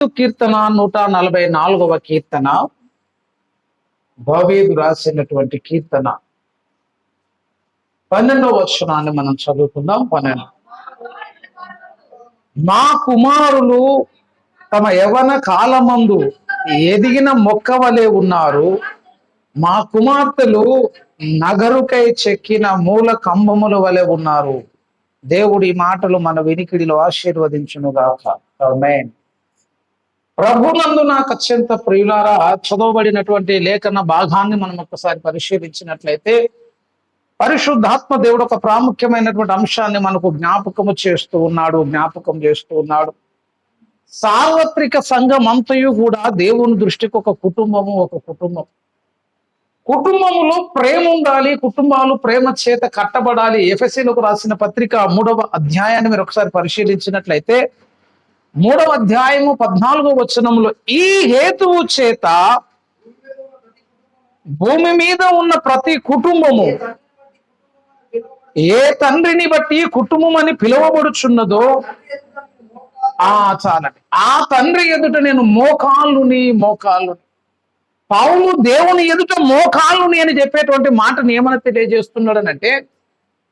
కీర్తన 144వ కీర్తన, దావీదు రాసినటువంటి కీర్తన 12వ వచనాన్ని మనం చదువుకుందాం. 12. మా కుమారులు తమ యవ్వన కాలమందు ఎదిగిన మొక్క వలె ఉన్నారు, మా కుమార్తెలు నగరుకై చెక్కిన మూల కంబముల వలె ఉన్నారు. దేవుడి మాటలు మన వినికిడిలో ఆశీర్వదించునుగాక. ఆమేన్. ప్రభునందు నాకు అత్యంత ప్రియులారా, చదవబడినటువంటి లేఖన భాగాన్ని మనం ఒక్కసారి పరిశీలించినట్లయితే పరిశుద్ధాత్మ దేవుడు ఒక ప్రాముఖ్యమైనటువంటి అంశాన్ని మనకు జ్ఞాపకం చేస్తూ ఉన్నాడు. సార్వత్రిక సంఘం అంతయు కూడా దేవుని దృష్టికి ఒక కుటుంబం. కుటుంబములో ప్రేమ ఉండాలి, కుటుంబాలు ప్రేమ చేత కట్టబడాలి. ఎఫెసీలకు రాసిన పత్రిక 3వ అధ్యాయాన్ని మీరు ఒకసారి పరిశీలించినట్లయితే 3వ అధ్యాయము 14వ వచనంలో, ఈ హేతువు చేత భూమి మీద ఉన్న ప్రతి కుటుంబము ఏ తండ్రిని బట్టి కుటుంబం అని పిలువబడుచున్నదో చాలండి, ఆ తండ్రి ఎదుట నేను మోకాళ్ళుని. పౌలు దేవుని ఎదుట మోకాళ్ళుని అని చెప్పేటువంటి మాటను ఏమని తెలియజేస్తున్నాడు అంటే,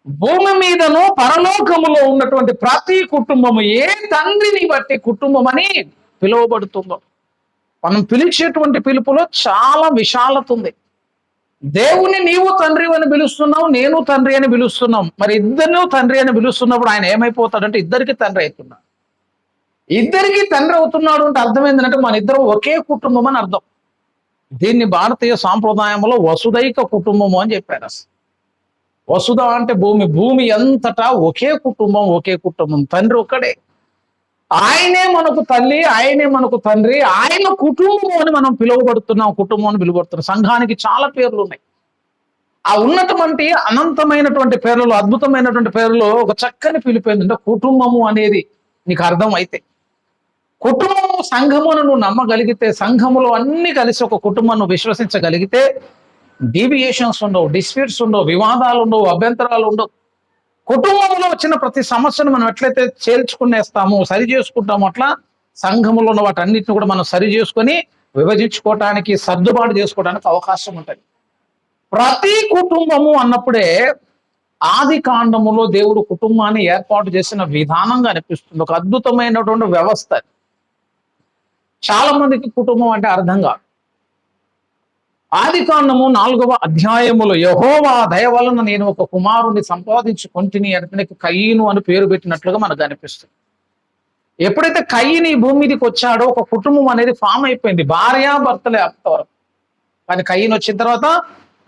భూమి మీదను పరలోకములో ఉన్నటువంటి ప్రతి కుటుంబము ఏ తండ్రిని బట్టి కుటుంబం అని పిలువబడుతుందో. మనం పిలిచేటువంటి పిలుపులో చాలా విశాలత ఉంది. దేవుని నీవు తండ్రి అని పిలుస్తున్నావు, నేను తండ్రి అని పిలుస్తున్నాం. మరి ఇద్దరు తండ్రి అని పిలుస్తున్నప్పుడు ఆయన ఏమైపోతాడంటే ఇద్దరికి తండ్రి అవుతున్నాడు. ఇద్దరికి తండ్రి అవుతున్నాడు అంటే అర్థం ఏంటంటే మన ఇద్దరం ఒకే కుటుంబం అని అర్థం. దీన్ని భారతీయ సాంప్రదాయంలో వసుదైక కుటుంబము అని చెప్పారు. అసలు వసుధ అంటే భూమి అంతటా ఒకే కుటుంబం, తండ్రి ఒక్కడే. ఆయనే మనకు తల్లి, ఆయనే మనకు తండ్రి, ఆయన కుటుంబం అని మనం పిలువబడుతున్నాం. సంఘానికి చాలా పేర్లు ఉన్నాయి. ఆ ఉన్నటువంటి అనంతమైనటువంటి పేర్లలో, అద్భుతమైనటువంటి పేర్లలో ఒక చక్కని పిలుపు ఏంటంటే కుటుంబము అనేది నీకు అర్థం అయితే, కుటుంబము సంఘమును నువ్వు నమ్మగలిగితే, సంఘములో అన్ని కలిసి ఒక కుటుంబాన్ని విశ్వసించగలిగితే డీవియేషన్స్ ఉండవు, డిస్ప్యూట్స్ ఉండవు, వివాదాలు ఉండవు, అభ్యంతరాలు ఉండవు. కుటుంబంలో వచ్చిన ప్రతి సమస్యను మనం ఎట్లయితే సరి చేసుకుంటామో అట్లా సంఘములో ఉన్న వాటన్నిటిని కూడా మనం సరి చేసుకొని విభజించుకోవటానికి, సర్దుబాటు చేసుకోవడానికి అవకాశం ఉంటుంది. ప్రతి కుటుంబము అన్నప్పుడే ఆది కాండములో దేవుడు కుటుంబాన్ని ఏర్పాటు చేసిన విధానంగా అనిపిస్తుంది. ఒక అద్భుతమైనటువంటి వ్యవస్థ. చాలా మందికి కుటుంబం అంటే అర్థం కాదు. ఆది కాండము 4వ అధ్యాయములో యెహోవా దయ వలన నేను ఒక కుమారుని సంపాదించుకొంటిని అతనికి కయీను అని పేరు పెట్టినట్లుగా మనకు అనిపిస్తుంది. ఎప్పుడైతే కయీను ఈ భూమి మీదకి వచ్చాడో ఒక కుటుంబం అనేది ఫామ్ అయిపోయింది. భార్యాభర్తలే అంతవరకు. కానీ కయీను వచ్చిన తర్వాత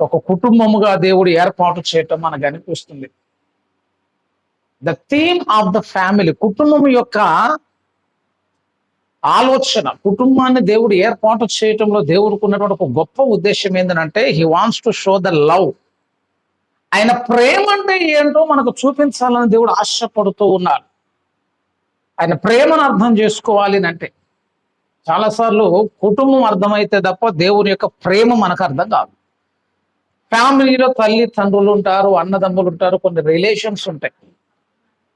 ఒక కుటుంబముగా దేవుడు ఏర్పాటు చేయటం మనకు అనిపిస్తుంది. The theme of the family, కుటుంబం యొక్క ఆలోచన, కుటుంబాన్ని దేవుడు ఏర్పాటు చేయటంలో దేవుడికి ఉన్నటువంటి ఒక గొప్ప ఉద్దేశం ఏంటంటే he wants to show the love. ఆయన ప్రేమ అంటే ఏంటో మనకు చూపించాలని దేవుడు ఆశపడుతూ ఉన్నాడు. ఆయన ప్రేమను అర్థం చేసుకోవాలి అంటే చాలాసార్లు కుటుంబం అర్థమైతే తప్ప దేవుని యొక్క ప్రేమ మనకు అర్థం కాదు. ఫ్యామిలీలో తల్లి తండ్రులు ఉంటారు, అన్నదమ్ములు ఉంటారు, కొన్ని రిలేషన్స్ ఉంటాయి.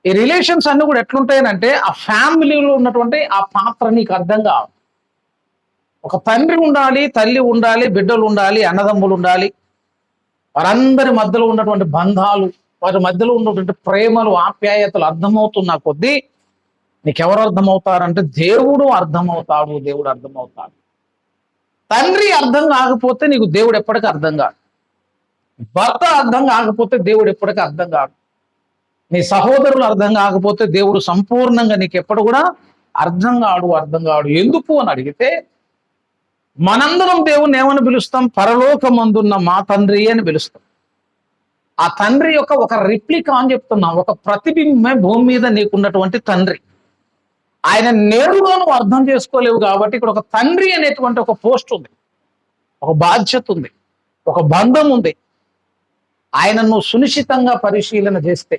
ఈ రిలేషన్స్ అన్ని కూడా ఎట్లుంటాయనంటే ఆ ఫ్యామిలీలో ఉన్నటువంటి ఆ పాత్ర నీకు అర్థం కాదు. ఒక తండ్రి ఉండాలి, తల్లి ఉండాలి, బిడ్డలు ఉండాలి, అన్నదమ్ములు ఉండాలి. వారందరి మధ్యలో ఉన్నటువంటి బంధాలు, వారి మధ్యలో ఉన్నటువంటి ప్రేమలు, ఆప్యాయతలు అర్థమవుతున్న కొద్దీ నీకెవరు అర్థమవుతారంటే దేవుడు అర్థమవుతాడు. తండ్రి అర్థం కాకపోతే నీకు దేవుడు ఎప్పటికీ అర్థం కాదు. భర్త అర్థం కాకపోతే దేవుడు ఎప్పటికీ అర్థం కాదు. నీ సహోదరులు అర్థం కాకపోతే దేవుడు సంపూర్ణంగా నీకు ఎప్పుడు కూడా అర్థం కాడు. ఎందుకు అని అడిగితే మనందరం దేవుణ్ణి ఏమని పిలుస్తాం? పరలోకమందున్న మా తండ్రి అని పిలుస్తాం. ఆ తండ్రి యొక్క ఒక రిప్లికా అని చెప్తున్నాం, ఒక ప్రతిబింబమే భూమి మీద నీకున్నటువంటి తండ్రి. ఆయన నేరుగా నువ్వు అర్థం చేసుకోలేవు కాబట్టి ఇక్కడ ఒక తండ్రి అనేటువంటి ఒక పోస్ట్ ఉంది, ఒక బాధ్యత ఉంది, ఒక బంధం ఉంది. ఆయన నువ్వు సునిశ్చితంగా పరిశీలన చేస్తే,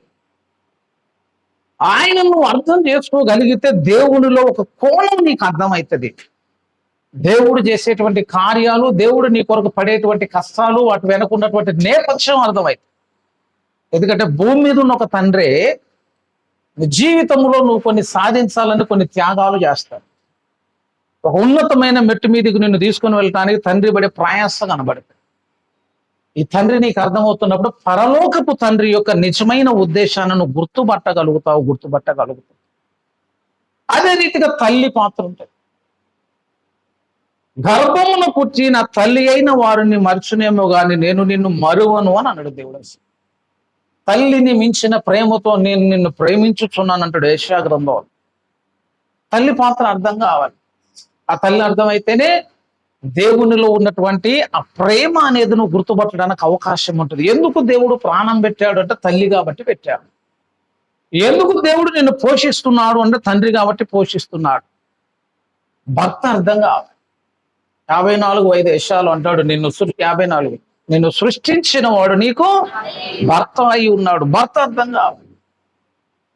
ఆయన నువ్వు అర్థం చేసుకోగలిగితే దేవునిలో ఒక కోణం నీకు అర్థమవుతుంది. దేవుడు చేసేటువంటి కార్యాలు, దేవుడు నీ కొరకు పడేటువంటి కష్టాలు, వాటి వెనుకున్నటువంటి నేపథ్యం అర్థమవుతుంది. ఎందుకంటే భూమి మీద ఉన్న ఒక తండ్రి జీవితంలో నువ్వు కొన్ని సాధించాలని కొన్ని త్యాగాలు చేస్తాడు. ఒక ఉన్నతమైన మెట్టు మీదకి నిన్ను తీసుకుని వెళ్ళటానికి తండ్రి పడే ప్రయాస కనబడుతుంది. ఈ తండ్రి నీకు అర్థమవుతున్నప్పుడు పరలోకపు తండ్రి యొక్క నిజమైన ఉద్దేశాన్ని నువ్వు గుర్తుపట్టగలుగుతావు. అదే రీతిగా తల్లి పాత్ర ఉంటుంది. గర్భమును పుట్టి నా తల్లి అయిన వారిని మరచునేమో గాని నేను నిన్ను మరువను అని అన్నాడు దేవుడు. తల్లిని మించిన ప్రేమతో నేను నిన్ను ప్రేమించుచున్నాను అంటాడు యెషయా గ్రంథంలో. తల్లి పాత్ర అర్థం కావాలి. ఆ తల్లి అర్థమైతేనే దేవునిలో ఉన్నటువంటి ఆ ప్రేమ అనేది నువ్వు గుర్తుపట్టడానికి అవకాశం ఉంటుంది. ఎందుకు దేవుడు ప్రాణం పెట్టాడు అంటే తల్లి కాబట్టి పెట్టాడు. ఎందుకు దేవుడు నిన్ను పోషిస్తున్నాడు అంటే తండ్రి కాబట్టి పోషిస్తున్నాడు. భర్త అర్థం కావాలి. 54:5 యెషయాలో అంటాడు, 54 నిన్ను సృష్టించిన వాడు నీకు భర్త అయి ఉన్నాడు. భర్త అర్థం కావాలి.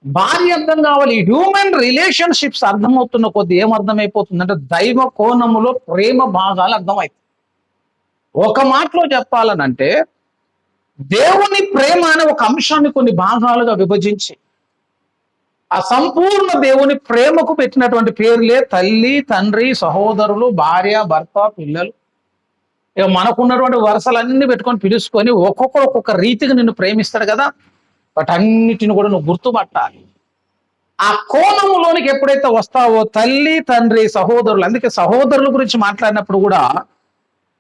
భార్య అర్థం కావాలి. హ్యూమన్ రిలేషన్షిప్స్ అర్థమవుతున్న కొద్ది ఏమర్థమైపోతుందంటే దైవ కోణములో ప్రేమ భాగాలు అర్థమవుతాయి. ఒక మాటలో చెప్పాలనంటే దేవుని ప్రేమ అనే ఒక అంశాన్ని కొన్ని భాగాలుగా విభజించి ఆ సంపూర్ణ దేవుని ప్రేమకు పెట్టినటువంటి పేర్లే తల్లి, తండ్రి, సహోదరులు, భార్య, భర్త, పిల్లలు. ఇక మనకున్నటువంటి వరుసలన్నీ పెట్టుకొని పిలుచుకొని ఒక్కొక్క రీతిగా నిన్ను ప్రేమిస్తాడు కదా. వాటన్నిటిని కూడా నువ్వు గుర్తుపట్టాలి. ఆ కోణములోనికి ఎప్పుడైతే వస్తావో తల్లి, తండ్రి, సహోదరులు, అందుకే సహోదరుల గురించి మాట్లాడినప్పుడు కూడా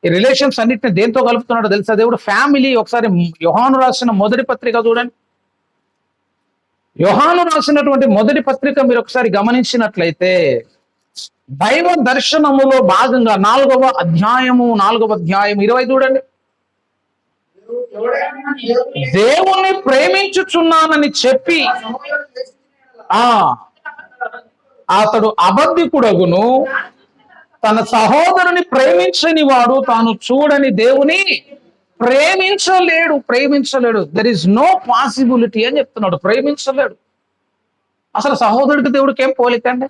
ఈ రిలేషన్స్ అన్నిటిని దేంతో కలుపుతున్నాడో తెలుసా దేవుడు? ఫ్యామిలీ. ఒకసారి యోహాను రాసిన మొదటి పత్రిక చూడండి. యోహాను రాసినటువంటి మొదటి పత్రిక మీరు ఒకసారి గమనించినట్లయితే దైవ దర్శనములో భాగంగా 4వ అధ్యాయము 20 చూడండి. దేవుణ్ణి ప్రేమించుచున్నానని చెప్పి అతడు అబద్ధికుడగును, తన సహోదరుని ప్రేమించని వాడు తాను చూడని దేవుని ప్రేమించలేడు. దెర్ ఇస్ నో పాసిబిలిటీ అని చెప్తున్నాడు. ప్రేమించలేడు. అసలు సహోదరుడికి దేవుడికి ఏం పోలికండి?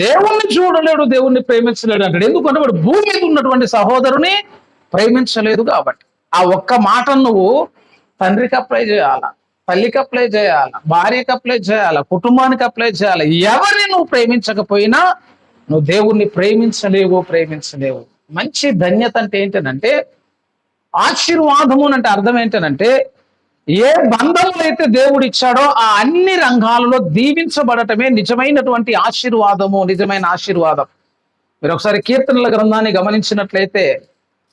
దేవుణ్ణి చూడలేడు, దేవుణ్ణి ప్రేమించలేడు అంటాడు. ఎందుకంటే వాడు భూమి మీద ఉన్నటువంటి సహోదరుని ప్రేమించలేదు కాబట్టి. ఆ ఒక్క మాట నువ్వు తండ్రికి అప్లై చేయాలా, తల్లికి అప్లై చేయాలా, భార్యకి అప్లై చేయాలా, కుటుంబానికి అప్లై చేయాలి. ఎవరిని నువ్వు ప్రేమించకపోయినా నువ్వు దేవుణ్ణి ప్రేమించలేవు. మంచి ధన్యత అంటే ఏంటంటే ఆశీర్వాదము అంటే అర్థం ఏంటంటే ఏ బంధములైతే దేవుడు ఇచ్చాడో ఆ అన్ని రంగాలలో దీవించబడటమే నిజమైనటువంటి ఆశీర్వాదము, నిజమైన ఆశీర్వాదం. మీరు ఒకసారి కీర్తనల గ్రంథాన్ని గమనించినట్లయితే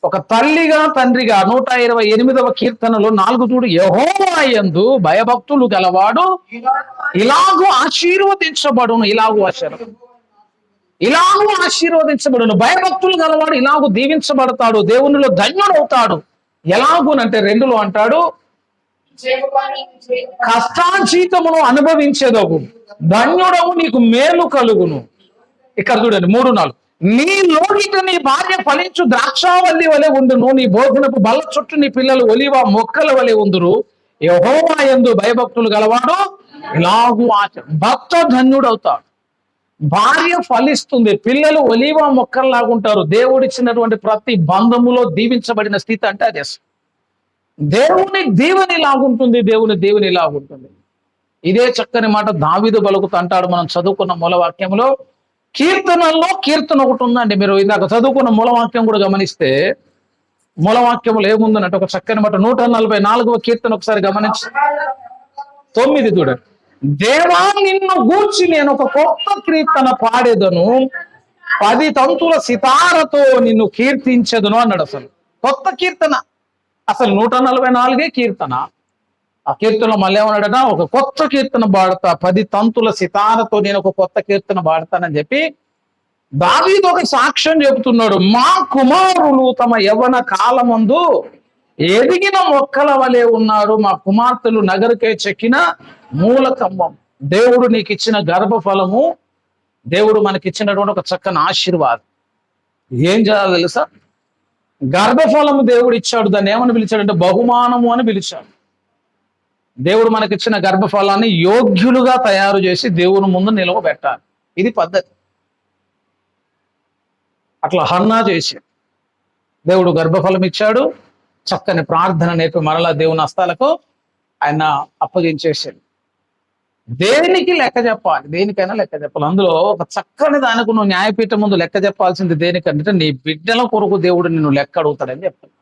ఒక తల్లిగా తండ్రిగా 128వ కీర్తనలో 4 చూడు. యెహోవా యందు భయభక్తులు గలవాడు ఇలాగూ ఆశీర్వదించబడును. ఇలాగూ ఆశీర్వదించబడును. భయభక్తులు గలవాడు ఇలాగూ దీవించబడతాడు, దేవునిలో ధన్యుడవుతాడు. ఎలాగునంటే 2లో అంటాడు, కష్టాజీతమును అనుభవించేదవు, ధన్యుడవు, నీకు మేలు కలుగును. ఇక్కడ చూడండి 3, 4 నీ లోగిట నీ భార్య ఫలించు ద్రాక్షావల్లి వలె ఉండును, నీ భోజనపు బల్ల చుట్టూ నీ పిల్లలు ఒలివ మొక్కల వలె ఉందురు. యెహోవా యందు భయభక్తులు గలవాడు ఇలాగూ భక్త ధన్యుడవుతాడు. భార్య ఫలిస్తుంది, పిల్లలు ఒలివ మొక్కల్లాగుంటారు. దేవుడిచ్చినటువంటి ప్రతి బంధములో దీవించబడిన స్థితి అంటే అదే. దేవుని దీవెని లాగుంటుంది. ఇదే చక్కని మాట దావీదు పలుకుతూ అంటాడు. మనం చదువుకున్న మూలవాక్యంలో కీర్తనల్లో కీర్తన ఒకటి ఉందండి. మీరు ఇందాక చదువుకున్న మూలవాక్యం కూడా గమనిస్తే మూలవాక్యంలో ఏముందనంటే ఒక చక్కని మాట 144వ కీర్తన ఒకసారి గమనించి 9 చూడండి. దేవా నిన్ను గూర్చి నేను ఒక కొత్త కీర్తన పాడేదను, 10 తంతుల సితారతో నిన్ను కీర్తించెదను అన్నాడు. అసలు కొత్త కీర్తన. అసలు 144 కీర్తన. ఆ కీర్తనలో మళ్ళీ ఏమన్నాడట, ఒక కొత్త కీర్తన పాడతా, 10 తంతుల సితారతో నేను ఒక కొత్త కీర్తన పాడతానని చెప్పి దావీదు ఒక సాక్ష్యం చెబుతున్నాడు. మా కుమారులు తమ యవ్వన కాలమందు ఎదిగిన మొక్కల వలె ఉన్నారు, మా కుమార్తెలు నగరికే చెక్కిన మూల కంబం. దేవుడు నీకు ఇచ్చిన గర్భఫలము, దేవుడు మనకిచ్చినటువంటి ఒక చక్కని ఆశీర్వాదం. ఏం చేయాలో తెలుసా? గర్భఫలము దేవుడు ఇచ్చాడు. దాన్ని ఏమని పిలిచాడంటే బహుమానము అని పిలిచాడు. దేవుడు మనకిచ్చిన గర్భఫలాన్ని యోగ్యులుగా తయారు చేసి దేవుని ముందు నిలవబెట్టాలి. ఇది పద్ధతి. అట్లా హన్నా చేసి దేవుడు గర్భఫలం ఇచ్చాడు. చక్కని ప్రార్థన నేర్పి మరలా దేవుని హస్తాలకు ఆయన అప్పగించేసాడు. దేనికి లెక్క చెప్పాలి, దేనికైనా లెక్క చెప్పాలి. అందులో ఒక చక్కని దానికి నువ్వు న్యాయపీఠం ముందు లెక్క చెప్పాల్సింది దేనికంటే నీ బిడ్డల కొరకు దేవుడు నిన్ను లెక్క అడుగుతాడని చెప్తాడు.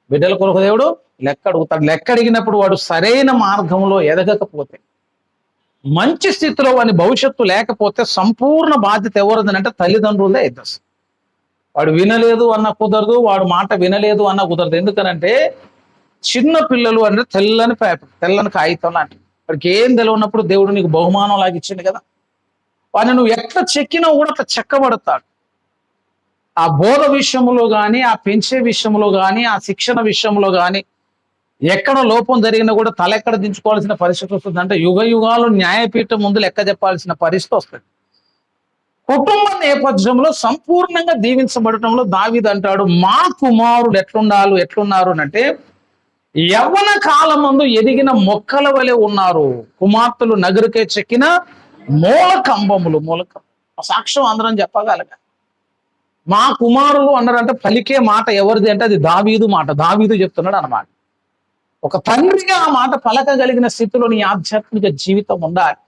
బిడ్డల కొరకు దేవుడు లెక్క అడుగుతాడు. లెక్క అడిగినప్పుడు వాడు సరైన మార్గంలో ఎదగకపోతే, మంచి స్థితిలో వాని భవిష్యత్తు లేకపోతే సంపూర్ణ బాధ్యత ఎవరిదనంటే తల్లిదండ్రులదే అవుతుంది. వాడు వినలేదు అన్న కుదరదు, వాడు మాట వినలేదు అన్న కుదరదు. ఎందుకనంటే చిన్న పిల్లలు అంటే తెల్లని పేపర్, తెల్లని కాగితం లాంటివి. వాడికి ఏం తెలియనప్పుడు దేవుడు నీకు బహుమానం లాగా ఇచ్చింది కదా, వాడిని నువ్వు ఎట్లా చెక్కినా కూడా అట్లా చెక్కబడతాడు. ఆ బోధ విషయంలో కానీ, ఆ పెంచే విషయంలో కానీ, ఆ శిక్షణ విషయంలో కానీ ఎక్కడ లోపం జరిగినా కూడా తల ఎక్కడ దించుకోవాల్సిన పరిస్థితి వస్తుంది అంటే యుగ యుగాలు న్యాయపీఠం ముందు లెక్క చెప్పాల్సిన పరిస్థితి వస్తుంది. కుటుంబ నేపథ్యంలో సంపూర్ణంగా దీవించబడటంలో దావీదు అంటాడు, మా కుమారుడు ఎట్లున్నారు అంటే యవ్వన కాలమందు ఎదిగిన మొక్కల వలె ఉన్నారు, కుమార్తెలు నగరికే చెక్కిన మూలకంబములు. సాక్ష్యం అందరం చెప్పగలగా. మా కుమారులు అన్నారంటే పలికే మాట ఎవరిది అంటే అది దావీదు మాట. దావీదు చెప్తున్నాడు అన్నమాట. ఒక తండ్రిగా ఆ మాట పలకగలిగిన స్థితిలో నీ ఆధ్యాత్మిక జీవితం ఉండాలి.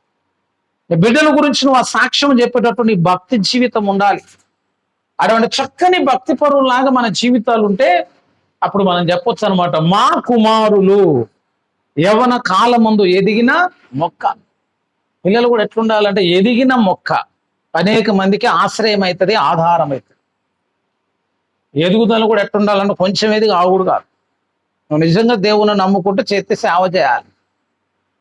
నీ బిడ్డల గురించి నువ్వు ఆ సాక్ష్యం చెప్పేటట్టు నీ భక్తి జీవితం ఉండాలి. అటువంటి చక్కని భక్తి పరువులాగా మన జీవితాలు ఉంటే అప్పుడు మనం చెప్పొచ్చు అనమాట, మా కుమారులు యవ్వన కాలమందు ఎదిగిన మొక్క. పిల్లలు కూడా ఎట్లుండాలంటే ఎదిగిన మొక్క, అనేక మందికి ఆశ్రయం అవుతుంది, ఆధారం అవుతుంది. ఎదుగుదల కూడా ఎట్లుండాలంటే కొంచెం ఎదిగి ఆగుడు కాదు. నువ్వు నిజంగా దేవుని నమ్ముకుంటూ చేతి సేవ చేయాలి.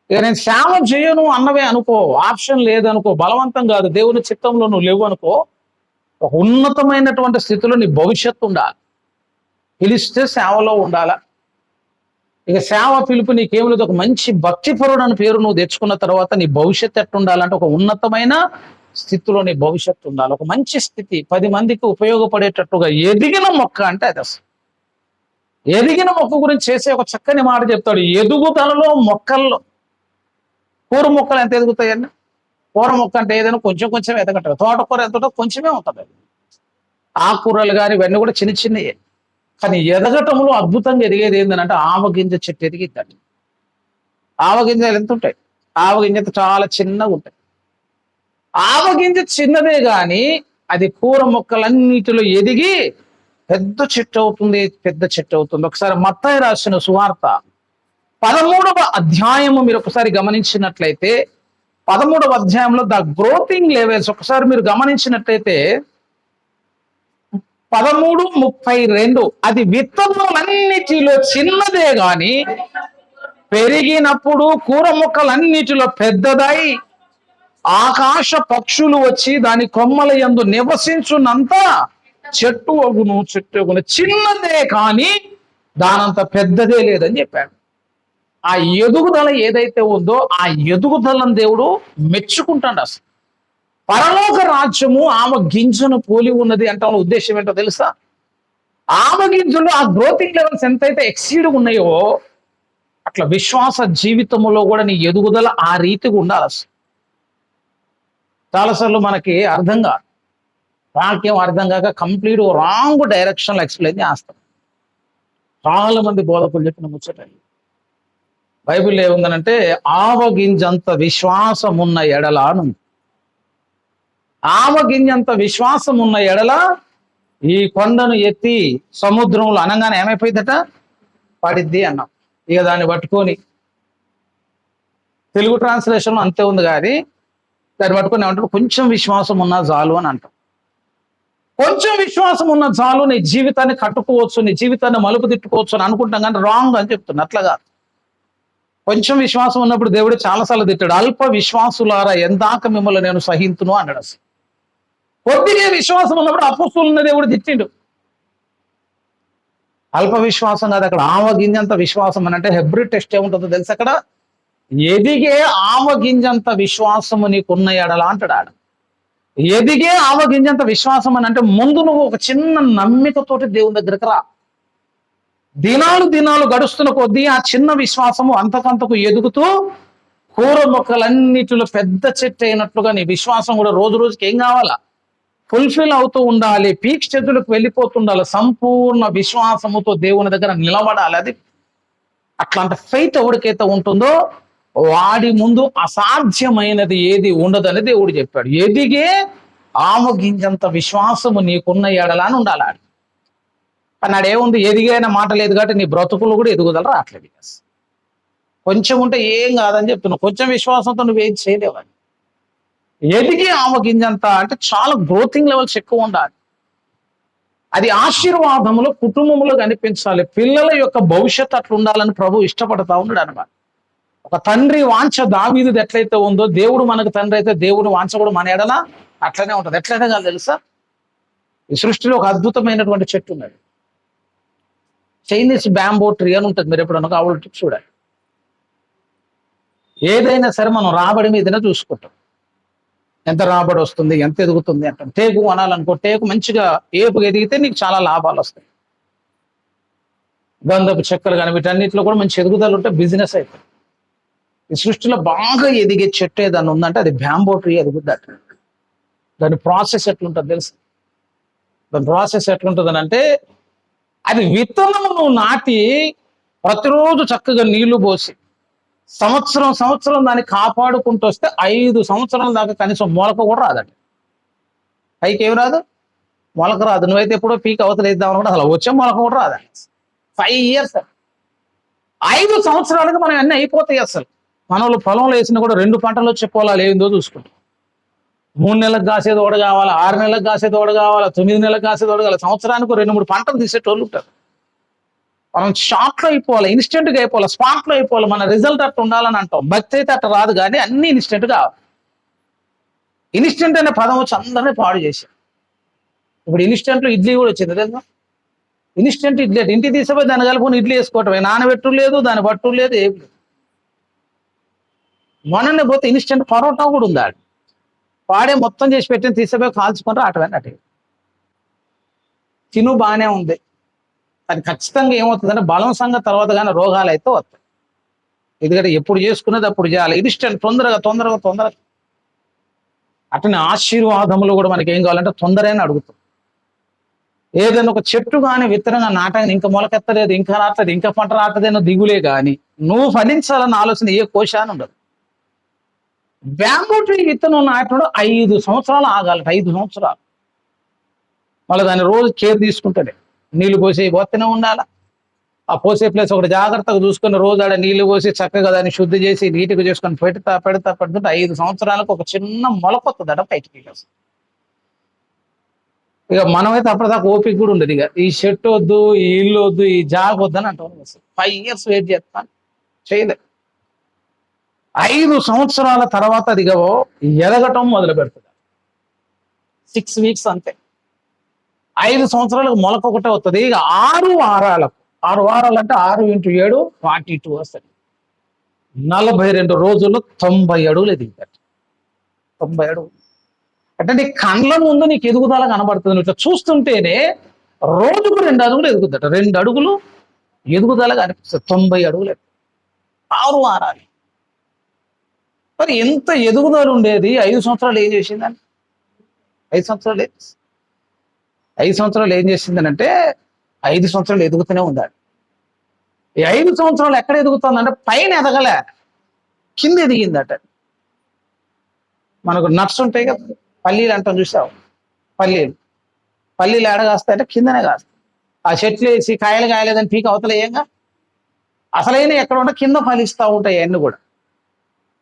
ఇక నేను సేవ చేయను అన్నవే అనుకో, ఆప్షన్ లేదనుకో, బలవంతం కాదు, దేవుని చిత్తంలో నువ్వు లేవు అనుకో, ఒక ఉన్నతమైనటువంటి స్థితిలో నీ భవిష్యత్తు ఉండాలి. పిలిస్తే సేవలో ఉండాలా. ఇక సేవ పిలుపు నీకేం లేదు, ఒక మంచి భక్తిపరుడు అని పేరు నువ్వు తెచ్చుకున్న తర్వాత నీ భవిష్యత్తు ఎట్టుండాలంటే ఒక ఉన్నతమైన స్థితిలో నీ భవిష్యత్తు ఉండాలి. ఒక మంచి స్థితి, 10 మందికి ఉపయోగపడేటట్టుగా ఎదిగిన మొక్క అంటే అది. అసలు ఎదిగిన మొక్క గురించి చేసే ఒక చక్కని మాట చెప్తాడు. ఎదుగుదలలో మొక్కల్లో కూర మొక్కలు ఎంత ఎదుగుతాయండి? కూర మొక్క అంటే ఏదైనా కొంచెం కొంచెం ఎదగటం. తోటకూర ఎంత కొంచెమే ఉంటుంది. ఆకుకూరలు కానీ ఇవన్నీ కూడా చిన్న చిన్నయే. కానీ ఎదగటంలో అద్భుతంగా ఎదిగేది ఏంటంటే ఆవగింజ చెట్టు ఎదిగిద్దండి. ఆవగింజలు ఎంత ఉంటాయి? ఆవగింజ చాలా చిన్నగా ఉంటాయి. ఆవగింజ చిన్నదే కానీ అది కూర మొక్కలన్నిటిలో ఎదిగి పెద్ద చెట్టు అవుతుంది. ఒకసారి మత్తయి రాసిన సువార్త 13వ అధ్యాయము మీరు ఒకసారి గమనించినట్లయితే 13వ అధ్యాయంలో ద గ్రోతింగ్ లెవెల్స్ ఒకసారి మీరు గమనించినట్లయితే 13:32 అది విత్తనములన్నిటిలో చిన్నదే గాని పెరిగినప్పుడు కూర మొక్కలన్నిటిలో పెద్దదై ఆకాశ పక్షులు వచ్చి దాని కొమ్మల యందు నివసించున్నంత చెట్టు అగును. చిన్నదే కానీ దానంత పెద్దదే లేదని చెప్పాడు. ఆ ఎదుగుదల ఏదైతే ఉందో ఆ ఎదుగుదలను దేవుడు మెచ్చుకుంటాడు. అసలు పరలోక రాజ్యము ఆమె గింజను పోలి ఉన్నది అంటే ఉద్దేశం ఏంటో తెలుసా? ఆమె గింజలు ఆ గ్రోతింగ్ లెవెల్స్ ఎంతైతే ఎక్సీడ్ ఉన్నాయో అట్లా విశ్వాస జీవితంలో కూడా నీ ఎదుగుదల ఆ రీతిగా ఉండాలి. అసలు చాలాసార్లు మనకి అర్థం కాదు, వాక్యం అర్థం కాక కంప్లీట్ రాంగ్ డైరెక్షన్లో ఎక్స్ప్లెయిన్ చేస్తాం. చాలా మంది బోధకులు చెప్పిన ముచ్చట బైబిల్ ఏముందనంటే ఆవగింజంత విశ్వాసం ఉన్న ఎడలాను, ఆవగింజంత విశ్వాసం ఉన్న ఎడల ఈ కొండను ఎత్తి సముద్రంలో అనగానే ఏమైపోయిందట? పడిద్ది అన్నాం. ఇక దాన్ని పట్టుకొని తెలుగు ట్రాన్స్లేషన్ అంతే ఉంది కానీ దాన్ని పట్టుకొని ఏమంటారు? కొంచెం విశ్వాసం ఉన్నా చాలు అని అంటాం. కొంచెం విశ్వాసం ఉన్న చాలు నీ జీవితాన్ని కట్టుకోవచ్చు, నీ జీవితాన్ని మలుపు తిట్టుకోవచ్చు అని అనుకుంటాం కానీ రాంగ్ అని చెప్తున్నా. అట్లాగా కొంచెం విశ్వాసం ఉన్నప్పుడు దేవుడు చాలాసార్లు తిట్టాడు. అల్ప విశ్వాసులారా ఎందాక మిమ్మల్ని నేను సహింతును అన్నాడు. అసలు కొద్దిగా విశ్వాసం ఉన్నప్పుడు అపోస్తలున్న దేవుడు తిట్టిండు. అల్ప విశ్వాసం కాదు, అక్కడ ఆవగింజంత విశ్వాసం అని అంటే హెబ్రీ టెస్ట్ ఏముంటుందో తెలుసు? అక్కడ ఎదిగే ఆవగింజంత విశ్వాసము నీకున్న ఎడలా అంటాడు. ఆడ ఎదిగే ఆవగింజంత విశ్వాసం అని అంటే ముందు నువ్వు ఒక చిన్న నమ్మికతోటి దేవుని దగ్గరికి రా. దినాలు గడుస్తున్న కొద్దీ ఆ చిన్న విశ్వాసము అంతకంతకు ఎదుగుతూ కూర మొక్కలన్నిటిలో పెద్ద చెట్టు అయినట్లుగా నీ విశ్వాసం కూడా రోజు రోజుకి ఏం కావాలా? ఫుల్ఫిల్ అవుతూ ఉండాలి, పీక్ స్టేజ్లకు వెళ్ళిపోతుండాలి, సంపూర్ణ విశ్వాసముతో దేవుని దగ్గర నిలబడాలి. అది అట్లాంటి ఫెయిత్ ఎవరికైతే ఉంటుందో వాడి ముందు అసాధ్యమైనది ఏది ఉండదని దేవుడు చెప్పాడు. ఎదిగే ఆమగింజంత విశ్వాసము నీకున్న ఎడలా అని ఉండాలి ఆడు. కానీ ఆడేముంది, ఎదిగైన మాట లేదు కాబట్టి నీ బ్రతుకులు కూడా ఎదుగుదల రావట్లేదు. కొంచెం ఉంటే ఏం కాదని చెప్తున్నావు. కొంచెం విశ్వాసంతో నువ్వేం చేయలేవని. ఎదిగి ఆమగింజంత అంటే చాలా గ్రోతింగ్ లెవెల్స్ ఎక్కువ ఉండాలి. అది ఆశీర్వాదములు కుటుంబంలో కనిపించాలి. పిల్లల యొక్క భవిష్యత్తు అట్లా ఉండాలని ప్రభు ఇష్టపడతా ఉన్నాడు అనమాట. ఒక తండ్రి వాంఛ దావీదుది ఎట్లయితే ఉందో, దేవుడు మనకు తండ్రి అయితే దేవుడు వాంఛ కూడా మన ఎడల అట్లనే ఉంటుంది. ఎట్లయితే కాదు తెలుసా, ఈ సృష్టిలో ఒక అద్భుతమైనటువంటి చెట్టు ఉన్నది, చైనీస్ బ్యాంబో ట్రీ అని ఉంటుంది. మీరు ఎప్పుడన్నా కావాలంటే చూడాలి. ఏదైనా సరే మనం రాబడి మీదనే చూసుకుంటాం, ఎంత రాబడి వస్తుంది, ఎంత ఎదుగుతుంది అంటాం. టేకు అనాలనుకో, టేకు మంచిగా ఏపు ఎదిగితే నీకు చాలా లాభాలు వస్తాయి. గంధపు చెక్కలు కానీ వీటన్నిటిలో కూడా మంచి ఎదుగుదల ఉంటే బిజినెస్ అయిపోయింది. ఈ సృష్టిలో బాగా ఎదిగే చెట్టు ఏదన్నా ఉందంటే అది బ్యాంబో ట్రీ ఎదుగుద్దట. దాని ప్రాసెస్ ఎట్లుంటుంది తెలుసు? దాని ప్రాసెస్ ఎట్లుంటుంది అంటే, అది విత్తనము నువ్వు నాటి ప్రతిరోజు చక్కగా నీళ్లు పోసి సంవత్సరం దాన్ని కాపాడుకుంటూ వస్తే 5 సంవత్సరాల దాకా కనీసం మొలక కూడా రాదట. పైకి ఏమి రాదు, మొలక రాదు. నువ్వైతే ఎప్పుడో పీక్ అవతల వేద్దామని కూడా అసలు వచ్చే మొలక కూడా రాదు. 5 years, 5 సంవత్సరాలకు మనం అన్నీ అయిపోతాయి. అసలు మనలో పొలంలో వేసినా కూడా 2 పంటలు వచ్చే పొలాలు ఏందో చూసుకుంటాం. 3 నెలలకు కాసేది ఓడ కావాలా, 6 నెలలకు కాసేది ఓడ కావాలా, 9 నెలలకు కాసేది ఓడ కావాలి. సంవత్సరానికి 2-3 పంటలు తీసేటోళ్ళు ఉంటారు. మనం షార్ట్లో అయిపోవాలి, ఇన్స్టెంట్గా అయిపోవాలి, స్పాట్లో అయిపోవాలి. మన రిజల్ట్ అట్లా ఉండాలని అంటాం. భక్తి అయితే అట్లా రాదు, కానీ అన్ని ఇన్స్టెంట్ కావాలి. ఇన్స్టెంట్ అనే పదం వచ్చి అందరినీ పాడు చేశారు. ఇప్పుడు ఇన్స్టెంట్లో ఇడ్లీ కూడా వచ్చింది తెలుసా? ఇన్స్టెంట్ ఇడ్లీ అంటే ఇంటికి తీసిపోయి దాన్ని కలుపుకొని ఇడ్లీ వేసుకోవటమే, నానబెట్టు లేదు, దాని పట్టు లేదు, ఏం లేదు. మొన్ననే పోతే ఇన్స్టెంట్ పరోటా కూడా ఉంది. వాడే మొత్తం చేసి పెట్టిన తీసిపోయి కాల్చుకుంటారు అటువన్నీ అటు. తిను బాగానే ఉంది, అది ఖచ్చితంగా ఏమవుతుందంటే బలం సంగతి తర్వాత కానీ రోగాలు అయితే వస్తాయి. ఎందుకంటే ఎప్పుడు చేసుకునేది అప్పుడు చేయాలి. ఇన్స్టెంట్ తొందరగా. అట్లనే ఆశీర్వాదములు కూడా మనకి ఏం కావాలంటే తొందరగానే అడుగుతాం. ఏదైనా ఒక చెట్టు కానీ విత్తనంగా నాటని ఇంకా మొలకెత్తలేదు, ఇంకా రావట్లేదు, ఇంకా పంట రావట్లేదనో దిగులే కానీ నువ్వు ఫలించాలన్న ఆలోచన ఏ కోశాన్ని ఉండదు. బ్యాంబూ ట్రీ విత్తనం నాటినప్పుడు 5 సంవత్సరాలు ఆగాలట. 5 సంవత్సరాలు. మళ్ళీ దాన్ని రోజు కేర్ తీసుకుంటాడే, నీళ్లు పోసి పోతూనే ఉండాలా. ఆ పోసే ప్లేస్ ఒకటి జాగ్రత్తగా చూసుకొని రోజు ఆడ నీళ్లు పోసి చక్కగా దాన్ని శుద్ధి చేసి నీట్గా చేసుకొని పెడుతుంటే 5 సంవత్సరాలకు ఒక చిన్న మొలకొస్తుందట బయటికి. ఇక మనమైతే అప్పటిదాకా ఓపిక కూడా ఉండదు. ఇక ఈ షర్ట్ వద్దు, ఈ ఇల్లు వద్దు, ఈ జాబ్ వద్దని అంటాం. 5 years వెయిట్ చేస్తాను, చేయలేదు. 5 సంవత్సరాల తర్వాత అదిగో ఎదగటం మొదలు పెడుతుంది. 6 weeks అంతే. 5 సంవత్సరాలకు మొలక ఒకటే వస్తుంది. ఇక 6 వారాలకు, 6 వారాలు అంటే 6 × 7 42 వస్తుంది. 42 రోజుల్లో 90 అడుగులు ఎదుగుతాడు. 90 అడుగులు అంటే నీ కళ్ళ ముందు నీకు ఎదుగుదల కనబడుతుంది. నువ్వు ఇట్లా చూస్తుంటేనే రోజుకు 2 అడుగులు ఎదుగుతాడు. 2 అడుగులు ఎదుగుదల కనిపిస్తుంది. 90 అడుగులు 6 వారాలు. మరి ఎంత ఎదుగుదల ఉండేది. 5 సంవత్సరాలు ఏం చేసిందని? 5 సంవత్సరాలు ఏం చేసిందని అంటే 5 సంవత్సరాలు ఎదుగుతూనే ఉండాలి. ఈ 5 సంవత్సరాలు ఎక్కడ ఎదుగుతుందంటే పైన ఎదగలే, కింద ఎదిగిందట. మనకు నట్స్ ఉంటాయి కదా, పల్లీలు అంటాం చూసావు, పల్లీలు ఏడ కాస్తాయంటే కిందనే కాస్తాయి. ఆ చెట్లు వేసి కాయలు కాయలేదని పీక అవతల ఏంగా అసలైన ఎక్కడ ఉంటే కింద ఫలిస్తూ ఉంటాయి అన్ని కూడా.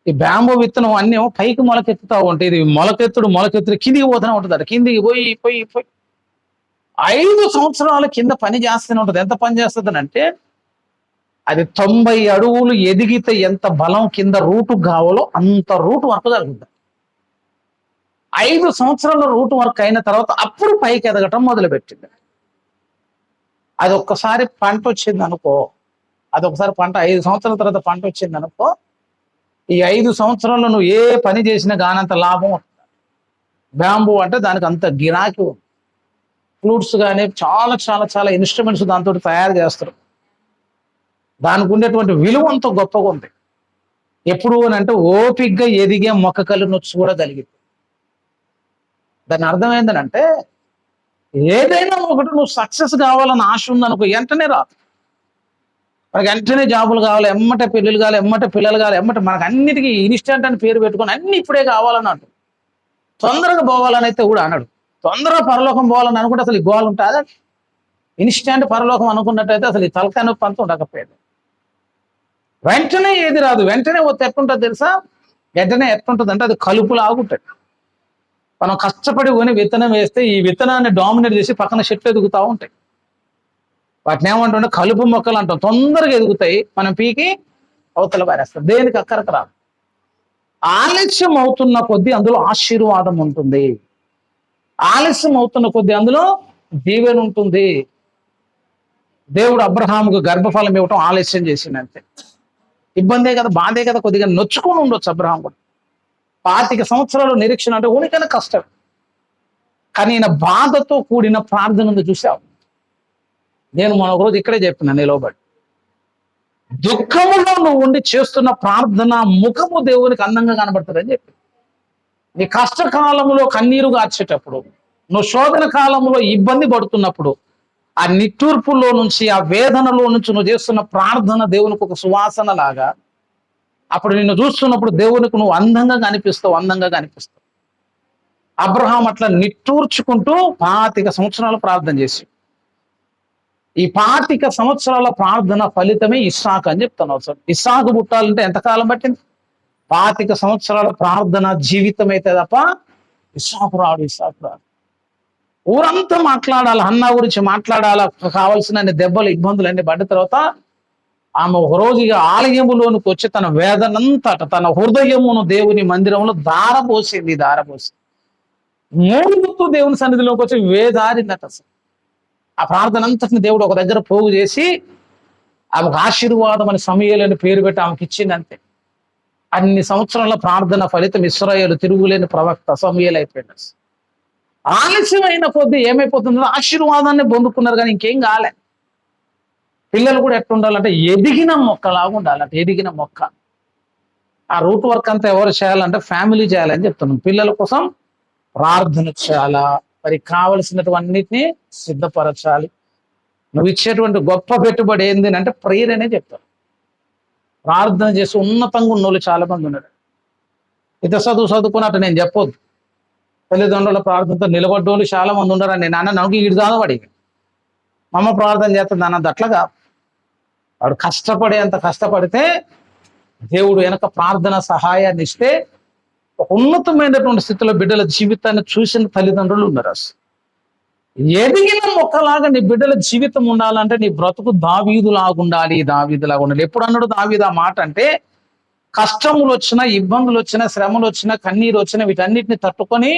ఈ బ్యాంబో విత్తనం అన్నీ పైకి మొలకెత్తుతూ ఉంటాయి. ఇది మొలకెత్తుడు కిందికి పోతూనే ఉంటుంది. కిందికి పోయి 5 సంవత్సరాల కింద పని చేస్తూనే ఉంటుంది. ఎంత పని చేస్తుంది అంటే అది 90 అడుగులు ఎదిగితే ఎంత బలం కింద రూటు కావాలో అంత రూట్ వర్క్ జరుగుతుంది. 5 సంవత్సరాల రూట్ వర్క్ అయిన తర్వాత అప్పుడు పైకి ఎదగటం మొదలుపెట్టింది. అది ఒక్కసారి పంట వచ్చింది అనుకో, అదొకసారి పంట 5 సంవత్సరాల తర్వాత పంట వచ్చింది అనుకో, ఈ 5 సంవత్సరాల్లో నువ్వు ఏ పని చేసినా కానంత లాభం వస్తుంది. బ్యాంబూ అంటే దానికి అంత గిరాకీ ఉంది. ఫ్లూట్స్ కానీ చాలా ఇన్స్ట్రుమెంట్స్ దాంతో తయారు చేస్తారు. దానికి ఉండేటువంటి విలువ అంత గొప్పగా ఉంది. ఎప్పుడు అని అంటే ఓపిగ్గా ఎదిగే మొక్క కలినొచ్చు కూడా కలిగింది. దాని అర్థం ఏంటంటే ఏదైనా ఒకటి నువ్వు సక్సెస్ కావాలని ఆశ ఉందనుకో వెంటనే రాదు. మనకి వెంటనే జాబులు కావాలి, ఎమ్మట పెళ్ళిళ్ళు కావాలి, ఎమ్మట పిల్లలు కావాలి, ఎమ్మట మనకు అన్నిటికీ ఇన్స్టెంట్ అని పేరు పెట్టుకొని అన్ని ఇప్పుడే కావాలన్నట్టు. తొందరగా పోవాలని అయితే కూడా అన్నాడు. తొందరగా పరలోకం పోవాలని అనుకుంటే అసలు ఈ గోల్ ఉంటుందా? ఇన్స్టెంట్ పరలోకం అనుకున్నట్టయితే అసలు ఈ తలకాయ నొప్పి అంతా ఉండకపోయేది. వెంటనే ఏది రాదు. వెంటనే పోతే ఎట్టుంటుంది తెలుసా? వెంటనే ఎట్టుంటుంది అంటే అది కలుపులు ఆగుంటుంది. మనం కష్టపడి కొని విత్తనం వేస్తే ఈ విత్తనాన్ని డామినేట్ చేసి పక్కన చెట్లు ఎదుగుతూ ఉంటాయి. వాటిని ఏమంటుంటే కలుపు మొక్కలు అంటాం. తొందరగా ఎదుగుతాయి, మనం పీకి అవతల పారేస్తాం. దేనికి అక్కరకు రాదు. ఆలస్యం అవుతున్న కొద్దీ అందులో ఆశీర్వాదం ఉంటుంది. ఆలస్యం అవుతున్న కొద్దీ అందులో దీవెన ఉంటుంది. దేవుడు అబ్రహాముకు గర్భఫలం ఇవ్వటం ఆలస్యం చేసిందంతే. ఇబ్బందే కదా, బాధే కదా, కొద్దిగా నొచ్చుకొని ఉండొచ్చు అబ్రహాం కూడా. 25 సంవత్సరాలు నిరీక్షణ అంటే ఉనికైనా కష్టం. కానీ ఈయన బాధతో కూడిన ప్రార్థన ఉంది చూసావు. నేను మొన్న రోజు ఇక్కడే చెప్పిన నిలవబడి, దుఃఖములో నువ్వు ఉండి చేస్తున్న ప్రార్థన ముఖము దేవునికి అందంగా కనబడుతుందని చెప్పి. నీ కష్టకాలంలో కన్నీరు గార్చేటప్పుడు, నువ్వు శోధన కాలంలో ఇబ్బంది పడుతున్నప్పుడు, ఆ నిట్టూర్పులో నుంచి, ఆ వేదనలో నుంచి నువ్వు చేస్తున్న ప్రార్థన దేవునికి ఒక సువాసన లాగా, అప్పుడు నిన్ను చూస్తున్నప్పుడు దేవునికి నువ్వు అందంగా కనిపిస్తావు. అబ్రహాం అట్లా నిట్టూర్చుకుంటూ 25 సంవత్సరాలు ప్రార్థన చేసి, ఈ 25 సంవత్సరాల ప్రార్థన ఫలితమే ఇస్సాకు అని చెప్తున్నావు సార్. ఇస్సాకు పుట్టాలంటే ఎంతకాలం పట్టింది? 25 సంవత్సరాల ప్రార్థన జీవితం అయితే తప్ప ఇస్సాకు రాడు. ఊరంతా మాట్లాడాలి, అన్న గురించి మాట్లాడాలా, కావాల్సిన దెబ్బలు ఇబ్బందులు అన్ని పడ్డ తర్వాత ఆమె ఒక రోజు ఇక ఆలయములోనికి వచ్చి తన వేదనంతా, తన హృదయమును దేవుని మందిరంలో దారపోసి మూడుతూ దేవుని సన్నిధిలోకి వచ్చి వేదారిందట. అసలు ఆ ప్రార్థన అంతటిని దేవుడు ఒక దగ్గర పోగు చేసి ఆమెకు ఆశీర్వాదం అని సమూయేలు పేరు పెట్టి ఆమెకి ఇచ్చింది. అంతే. అన్ని సంవత్సరాల ప్రార్థన ఫలితం ఇశ్రాయేలు తిరుగులేని ప్రవక్త సమూయేలు అయిపోయింది. ఆలస్యమైన కొద్దీ ఏమైపోతుందో ఆశీర్వాదాన్ని పొందుకున్నారు, కానీ ఇంకేం కాలే. పిల్లలు కూడా ఎట్లుండాలంటే ఎదిగిన మొక్కలాగా ఉండాలంటే, ఎదిగిన మొక్క. ఆ రూట్ వర్క్ అంతా ఎవరు చేయాలంటే ఫ్యామిలీ చేయాలని చెప్తున్నాం. పిల్లల కోసం ప్రార్థన చేయాలా, మరి కావలసినటువన్నిటిని సిద్ధపరచాలి. నువ్వు ఇచ్చేటువంటి గొప్ప పెట్టుబడి ఏంది అంటే ప్రేయర్ అనే చెప్తారు. ప్రార్థన చేసి ఉన్నతంగా ఉన్నోళ్ళు చాలా మంది ఉన్నారు. ఇంత చదువుకున్నట్టు నేను చెప్పొద్దు. తల్లిదండ్రుల ప్రార్థనతో నిలబడ్డోళ్ళు చాలా మంది ఉన్నారని నాన్న నాకు ఈడు చదవడి, మా అమ్మ ప్రార్థన చేస్తుంది అన్నది అట్లాగా. వాడు అంత కష్టపడితే దేవుడు వెనక ప్రార్థన సహాయాన్ని ఇస్తే ఒక ఉన్నతమైనటువంటి స్థితిలో బిడ్డల జీవితాన్ని చూసిన తల్లిదండ్రులు ఉన్నారు. అసలు ఎదిగిన మొక్కలాగా నీ బిడ్డల జీవితం ఉండాలంటే నీ బ్రతుకు దావీదులాగా ఉండాలి. ఎప్పుడు అన్నాడు దావీదు ఆ మాట అంటే, కష్టములు వచ్చినా, ఇబ్బందులు వచ్చినా, శ్రమలు వచ్చినా, కన్నీరు వచ్చినా, వీటన్నిటిని తట్టుకొని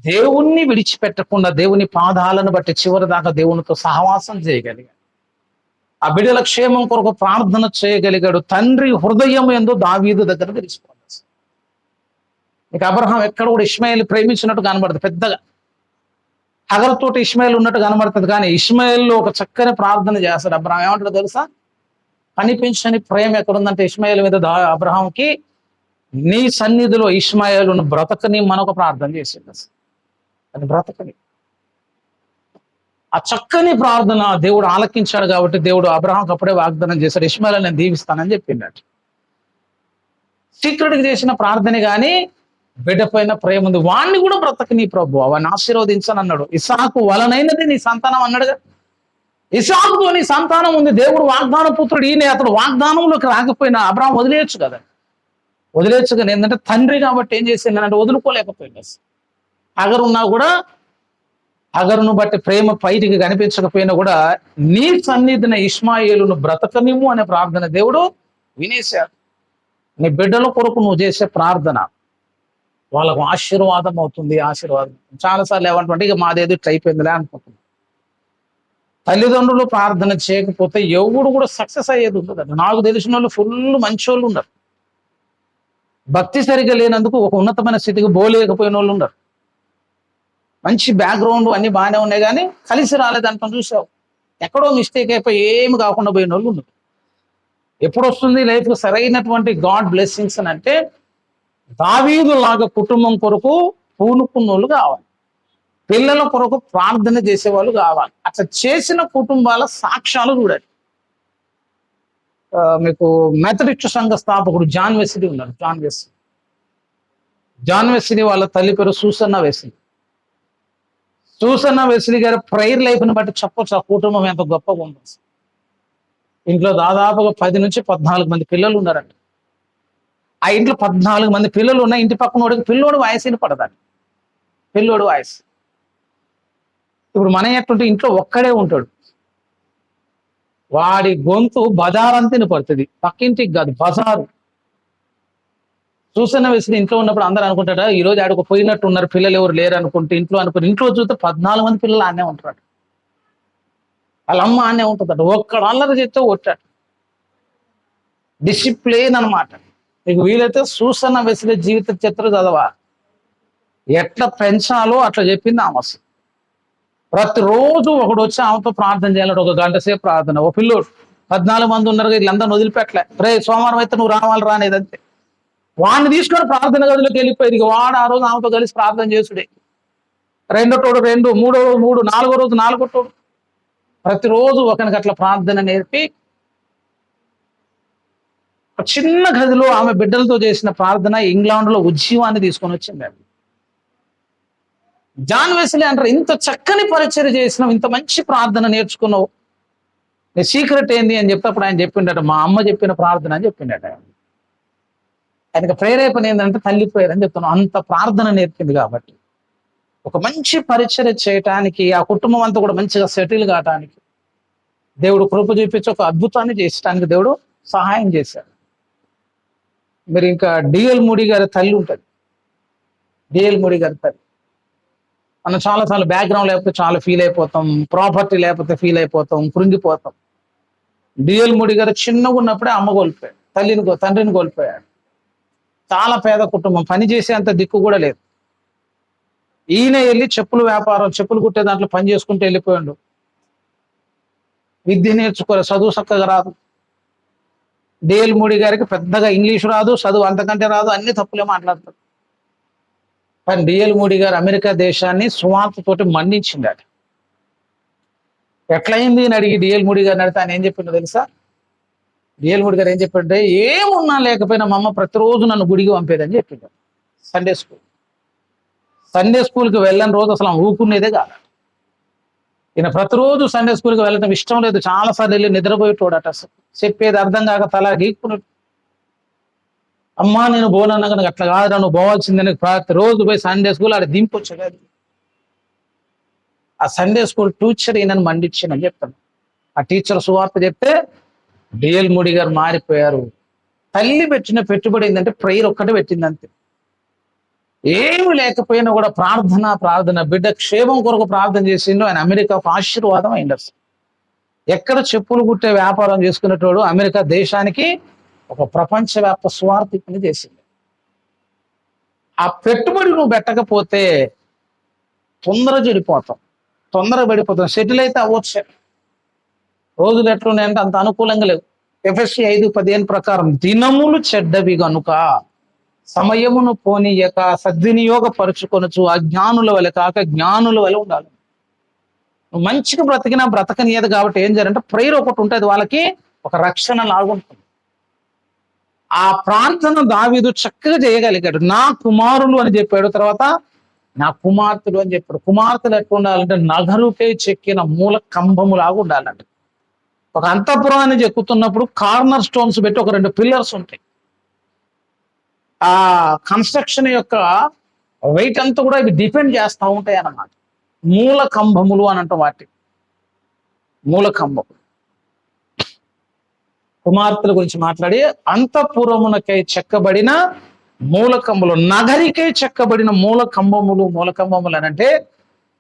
దేవుణ్ణి విడిచిపెట్టకుండా దేవుని పాదాలను బట్టి చివరి దాకా దేవునితో సహవాసం చేయగలిగాడు. ఆ బిడ్డల క్షేమం కొరకు ప్రార్థన చేయగలిగాడు. తండ్రి హృదయం ఏందో దావీదు దగ్గర తెలిసిపోతుంది. ఇక అబ్రహాం ఎక్కడ కూడా ఇష్మాయేలు ప్రేమించినట్టు కనబడుతుంది. పెద్దగా హగరుతోటి ఇష్మాయేలు ఉన్నట్టు కనబడుతుంది, కానీ ఇష్మాయేల్లో ఒక చక్కని ప్రార్థన చేస్తాడు. అబ్రహాం ఏమంటాడో తెలుసా? కనిపించని ప్రేమ ఎక్కడుందంటే ఇష్మాయేలు మీద అబ్రహాంకి, నీ సన్నిధిలో ఇష్మాయేలును బ్రతకని మనొక ప్రార్థన చేసింది. అసలు అది బ్రతకని. ఆ చక్కని ప్రార్థన దేవుడు ఆలకించాడు కాబట్టి దేవుడు అబ్రహాంకి అప్పుడే వాగ్దానం చేశాడు, ఇష్మాయేలు నేను దీవిస్తానని చెప్పిండట. సీక్రెట్కి చేసిన ప్రార్థన కానీ బిడ్డ పైన ప్రేమ ఉంది. వాణ్ణి కూడా బ్రతకని ప్రభు, వాడిని ఆశీర్వదించని అన్నాడు. ఇస్సాకు వలనైనది నీ సంతానం అన్నాడుగా. ఇస్సాకుతో నీ సంతానం ఉంది. దేవుడు వాగ్దాన పుత్రుడు ఈయన. అతడు వాగ్దానంలోకి రాకపోయినా అబ్రహాం వదిలేయచ్చు కదా. వదిలేయచ్చు. ఏంటంటే తండ్రి కాబట్టి ఏం చేసిందంటే వదులుకోలేకపోయింది. అగరున్నా కూడా, అగరును బట్టి ప్రేమ పైటికి కనిపించకపోయినా కూడా నీ సన్నిధిన ఇష్మాయేలును బ్రతకనిమ్ము అనే ప్రార్థన దేవుడు వినేశాడు. నీ బిడ్డల కొరకు నువ్వు చేసే ప్రార్థన వాళ్ళకు ఆశీర్వాదం అవుతుంది. చాలాసార్లు ఏమంటుంటే ఇక మాదేది ఇట్లా అయిపోయిందిలే అనుకుంటున్నాను. తల్లిదండ్రులు ప్రార్థన చేయకపోతే ఎవడు కూడా సక్సెస్ అయ్యేది ఉండదు. నాకు తెలిసిన వాళ్ళు ఫుల్ మంచి వాళ్ళు ఉన్నారు. భక్తి సరిగ్గా లేనందుకు ఒక ఉన్నతమైన స్థితికి పోలేకపోయిన వాళ్ళు ఉన్నారు. మంచి బ్యాక్గ్రౌండ్ అన్ని బాగానే ఉన్నాయి, కానీ కలిసి రాలేదంటాం చూసావు. ఎక్కడో మిస్టేక్ అయిపోయి ఏమి కాకుండా పోయిన వాళ్ళు ఉన్నారు. ఎప్పుడు వస్తుంది లైఫ్కి సరైనటువంటి గాడ్ బ్లెస్సింగ్స్ అని అంటే, దావీదు లాగా కుటుంబం కొరకు పూనుకున్న వాళ్ళు కావాలి. పిల్లల కొరకు ప్రార్థన చేసేవాళ్ళు కావాలి. అట్లా చేసిన కుటుంబాల సాక్ష్యాలు చూడాలి. మీకు మెథడిస్ట్ సంఘ స్థాపకుడు జాన్ వెస్లీ ఉన్నారు. జాన్ వెస్లీ వాళ్ళ తల్లి పేరు సూసన్న వెస్లీ. సూసన్న వెస్లీ గారి ప్రేయర్ లైఫ్ని బట్టి చెప్పొచ్చు ఆ కుటుంబం ఎంత గొప్పగా ఉంది. ఇంట్లో దాదాపుగా 10 నుంచి 14 మంది పిల్లలు ఉన్నారంట. ఆ ఇంట్లో 14 మంది పిల్లలు ఉన్న ఇంటి పక్కన పిల్లోడు వాయిస్ వినపడదండి. పిల్లోడు వాయిస్. ఇప్పుడు మన ఎట్టుంటే ఇంట్లో ఒక్కడే ఉంటాడు, వాడి గొంతు బజారంతిని పడుతుంది, పక్కింటికి కాదు బజారు. సూసన్న వెస్లీ ఇంట్లో ఉన్నప్పుడు అందరూ అనుకుంటాడా ఈ రోజు ఆడికి పోయినట్టు ఉన్నారు, పిల్లలు ఎవరు లేరు అనుకుంటే ఇంట్లో చూస్తే 14 మంది పిల్లలు ఆనే ఉంటాడు. వాళ్ళ అమ్మ ఆనే ఉంటుందట. ఒక్కడు అల్లరి చేస్తే కొట్టాడు. డిసిప్లిన్ అనమాట. మీకు వీలైతే సూసన్న వెస్లీ జీవిత చరిత్ర చదవా. ఎట్లా పెంచాలో అట్లా చెప్పింది ఆమె. ప్రతిరోజు ఒకడు వచ్చి ఆమెతో ప్రార్థన చేయాలంటే 1 గంట సేపు ప్రార్థన. ఓ పిల్లోడు 14 మంది ఉన్నారు, వీళ్ళందరిని వదిలిపెట్టలే. రే సోమవారం అయితే నువ్వు రావాలి రానేదంతే. వాడిని తీసుకొని ప్రార్థన గదిలోకి వెళ్ళిపోయింది. వాడు ఆ రోజు ఆమెతో కలిసి ప్రార్థన చేసుడే. 2వ తోడు 2, 3వ రోజు 3, 4వ రోజు 4వ తోడు. ప్రతిరోజు ఒకరికి అట్లా ప్రార్థన నేర్పి ఒక చిన్న గదిలో ఆమె బిడ్డలతో చేసిన ప్రార్థన ఇంగ్లాండ్లో ఉజ్జీవాన్ని తీసుకొని వచ్చింది. జాన్ వెస్లీ అంటారు, ఇంత చక్కని పరిచయం చేసినావు, ఇంత మంచి ప్రార్థన నేర్చుకున్నావు, నీ సీక్రెట్ ఏంది అని చెప్తేప్పుడు ఆయన చెప్పిండట, మా అమ్మ చెప్పిన ప్రార్థన అని చెప్పిండట. ఆయనకు ప్రేరేపణ ఏంటంటే తల్లి ప్రేరణ అని చెప్తున్నాను. అంత ప్రార్థన నేర్పింది కాబట్టి ఒక మంచి పరిచయం చేయటానికి, ఆ కుటుంబం అంతా కూడా మంచిగా సెటిల్ కావటానికి దేవుడు కృప చూపించి ఒక అద్భుతాన్ని చేసడానికి దేవుడు సహాయం చేశాడు. మీరు ఇంకా డిఎల్ మూడీ గారి తల్లి ఉంటుంది. డిఎల్ మూడీ గారి తల్లి మనం చాలాసార్లు బ్యాక్గ్రౌండ్ లేకపోతే చాలా ఫీల్ అయిపోతాం, ప్రాపర్టీ లేకపోతే ఫీల్ అయిపోతాం, కృంగిపోతాం. డిఎల్ మూడీ గారు చిన్నగా ఉన్నప్పుడే అమ్మ కోల్పోయాడు, తండ్రిని కోల్పోయాడు. చాలా పేద కుటుంబం, పని చేసే అంత దిక్కు కూడా లేదు. ఈయన వెళ్ళి చెప్పులు కుట్టే దాంట్లో పని చేసుకుంటూ వెళ్ళిపోయాడు. విద్య నేర్చుకోలే, చదువు చక్కగా రాదు. డిఎల్ మూడీ గారికి పెద్దగా ఇంగ్లీష్ రాదు, చదువు అంతకంటే రాదు, అన్ని తప్పులే మాట్లాడతారు. కానీ డిఎల్ మూడీ గారు అమెరికా దేశాన్ని సువార్తతోటి మండించిండాడు. ఎట్లయింది అని అడిగి డిఎల్ మూడీ గారిని అడిగితే ఆయన ఏం చెప్పిండో తెలుసా? డిఎల్ మూడీ గారు ఏం చెప్పంటే, ఏమున్నా లేకపోయినా మా అమ్మ ప్రతిరోజు నన్ను గుడికి పంపేదని చెప్పిండు. సండే స్కూల్కి వెళ్ళని రోజు అసలు ఊకునేదే కాదు. ఈయన ప్రతిరోజు సండే స్కూల్కి వెళ్ళడం ఇష్టం లేదు, చాలాసార్లు వెళ్ళి నిద్రపోయేటోడట. అసలు చెప్పేది అర్థం కాక తలా గీక్కున్నాడు. అమ్మా నేను పోనన్నా కనుక అట్లా కాదురా, నువ్వు పోవాల్సిందని ప్రతిరోజు పోయి సండే స్కూల్ ఆడ దింపొచ్చాడు. ఆ సండే స్కూల్ టీచర్ ఈయనను మండించానని చెప్తాను. ఆ టీచర్ సువార్త చెప్తే డిఎల్ మూడీ గారు మారిపోయారు. తల్లి పెట్టిన పెట్టుబడి ఏంటంటే ప్రేయర్ ఒక్కటే పెట్టింది అంతే. ఏమి లేకపోయినా కూడా ప్రార్థన, బిడ్డ క్షేమం కొరకు ప్రార్థన చేసిండు. ఆయన అమెరికాకు ఆశీర్వాదం అయింది. అసలు ఎక్కడ చెప్పులు కుట్టే వ్యాపారం చేసుకునేటోడు అమెరికా దేశానికి ఒక ప్రపంచవ్యాప్త స్వార్థికుని చేసింది. ఆ పెట్టుబడి నువ్వు పెట్టకపోతే తొందరగా పడిపోతాం. సెటిల్ అయితే అవ్వచ్చు. రోజులు ఎట్లున్నాయంటే అంత అనుకూలంగా లేవు. ఎఫెసీ 5:15 ప్రకారం దినములు చెడ్డవి గనుక సమయమును పోనీయక సద్వినియోగపరుచుకొనొచ్చు, అజ్ఞానుల వలె కాక జ్ఞానుల వలె ఉండాలి. నువ్వు మంచిగా బ్రతకనీయదు కాబట్టి ఏం చేయాలంటే ప్రేయర్ ఒకటి ఉంటుంది, వాళ్ళకి ఒక రక్షణ లాగుంటుంది. ఆ ప్రార్థన దావీదు చక్కగా చేయగలిగాడు. నా కుమారులు అని చెప్పాడు, తర్వాత నా కుమార్తెలు అని చెప్పాడు. కుమార్తెలు ఎట్లా ఉండాలంటే నగరుకే చెక్కిన మూల కంబము లాగా ఉండాలంట. ఒక అంతఃపురాన్ని చెక్కుతున్నప్పుడు కార్నర్ స్టోన్స్ పెట్టి ఒక 2 పిల్లర్స్ ఉంటాయి. ఆ కన్స్ట్రక్షన్ యొక్క వెయిట్ అంతా కూడా ఇవి డిపెండ్ చేస్తూ ఉంటాయి అన్నమాట. మూల కంబములు అని అంట వాటి. మూల కంబం కుమార్తెల గురించి మాట్లాడి, అంతఃపురమునకై చెక్కబడిన మూలకంబములు, నగరికై చెక్కబడిన మూలకంబములు అని అంటే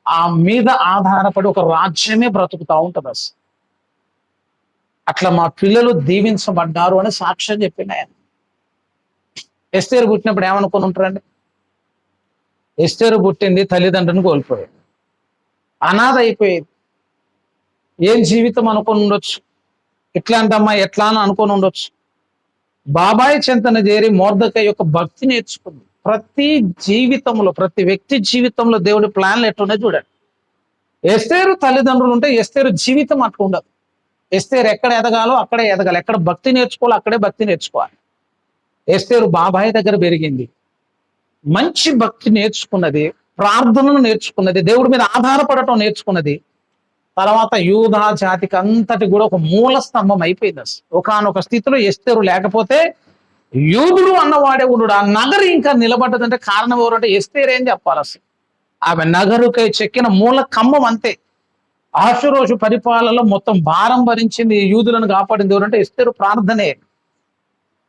ఆ మీద ఆధారపడి ఒక రాజ్యమే బ్రతుకుతా ఉంటుంది. అసలు అట్లా మా పిల్లలు దీవించబడ్డారు అని సాక్ష్యం చెప్పింది ఆయన. ఎస్తేరు పుట్టినప్పుడు ఏమనుకుని ఉంటారండి? ఎస్తేరు పుట్టింది తల్లిదండ్రులను కోల్పోయేది, అనాథ అయిపోయేది. ఏం జీవితం అనుకుని ఉండొచ్చు, ఇట్లాంటమ్మా ఎట్లా అని అనుకుని ఉండొచ్చు. బాబాయ్ చెంతన చేరి మొర్దెకై యొక్క భక్తి నేర్చుకుంది. ప్రతి వ్యక్తి జీవితంలో దేవుడి ప్లాన్లు ఎట్లున్నాయి చూడండి. ఎస్తేరు తల్లిదండ్రులు ఉంటే ఎస్తేరు జీవితం అట్లా ఉండదు. ఎస్తేరు ఎక్కడ ఎదగాలో అక్కడే ఎదగాలి, ఎక్కడ భక్తి నేర్చుకోవాలో అక్కడే భక్తి నేర్చుకోవాలి. ఎస్తేరు బాబాయ్ దగ్గర పెరిగింది, మంచి భక్తి నేర్చుకున్నది, ప్రార్థనను నేర్చుకున్నది, దేవుడి మీద ఆధారపడటం నేర్చుకున్నది. తర్వాత యూదా జాతికి అంతటి కూడా ఒక మూల స్తంభం అయిపోయింది. అసలు ఒకానొక స్థితిలో ఎస్తేరు లేకపోతే యూదుడు అన్నవాడే ఉండు. ఆ నగరు ఇంకా నిలబడ్డదంటే కారణం ఎవరంటే ఎస్తేరు ఏం చెప్పాలి. అసలు ఆమె నగరుకై చెక్కిన మూల కంబం అంతే. ఆషురోషు పరిపాలనలో మొత్తం భారం భరించింది, యూదులను కాపాడింది ఎవరంటే ఎస్తేరు ప్రార్థనే.